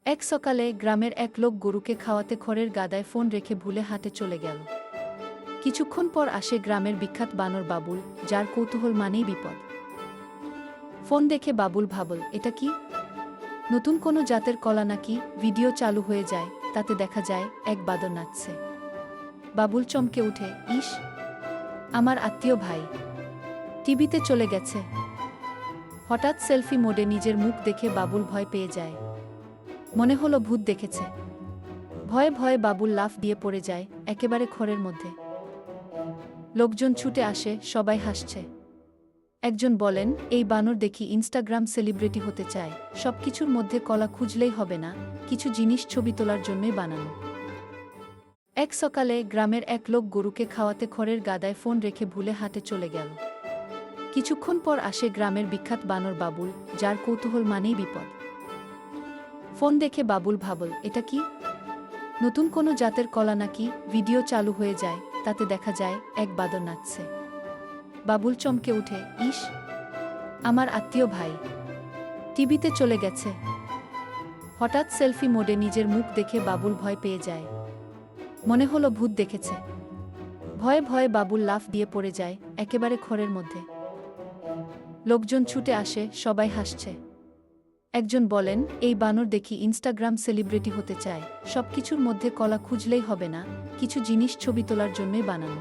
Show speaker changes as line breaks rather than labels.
এক সকালে গ্রামের এক লোক গরুকে খাওয়াতে খড়ের গাদায় ফোন রেখে ভুলে হাঁটে চলে গেল। কিছুক্ষণ পর আসে গ্রামের বিখ্যাত বানর বাবুল, যার কৌতূহল মানেই বিপদ। ফোন দেখে বাবুল ভাবল, এটা কি নতুন কোনো জাতের কলা নাকি? ভিডিও চালু হয়ে যায়, তাতে দেখা যায় এক বাদর নাচছে। বাবুল চমকে উঠে, ইস, আমার আত্মীয় ভাই টিভিতে চলে গেছে। হঠাৎ সেলফি মোডে নিজের মুখ দেখে বাবুল ভয় পেয়ে যায়। মনে হলো ভূত দেখেছে। ভয়ে ভয়ে বাবুল লাফ দিয়ে পড়ে যায় একেবারে খড়ের মধ্যে। লোকজন ছুটে আসে, সবাই হাসছে। একজন বলেন, এই বানর দেখি ইনস্টাগ্রাম সেলিব্রিটি হতে চায়। সবকিছুর মধ্যে কলা খুঁজলেই হবে না, কিছু জিনিস ছবি তোলার জন্যই বানানো। এক সকালে গ্রামের এক লোক গরুকে খাওয়াতে খড়ের গাদায় ফোন রেখে ভুলে হাঁটে চলে গেল। কিছুক্ষণ পর আসে গ্রামের বিখ্যাত বানর বাবুল, যার কৌতূহল মানেই বিপদ। ফোন দেখে বাবুল ভাবল, এটা কি নতুন কোনো জাতের কলা নাকি? ভিডিও চালু হয়ে যায়, তাতে দেখা যায় এক বাদর নাচছে। বাবুল চমকে উঠে, ইস, আমার আত্মীয় ভাই টিভিতে চলে গেছে। হঠাৎ সেলফি মোডে নিজের মুখ দেখে বাবুল ভয় পেয়ে যায়। মনে হলো ভূত দেখেছে। ভয়ে ভয়ে বাবুল লাফ দিয়ে পড়ে যায় একেবারে খড়ের মধ্যে। লোকজন ছুটে আসে, সবাই হাসছে। একজন বলেন, এই বানর দেখি ইনস্টাগ্রাম সেলিব্রিটি হতে চায়। সবকিছুর মধ্যে কলা খুঁজলেই হবে না, কিছু জিনিস ছবি তোলার জন্যই বানানো।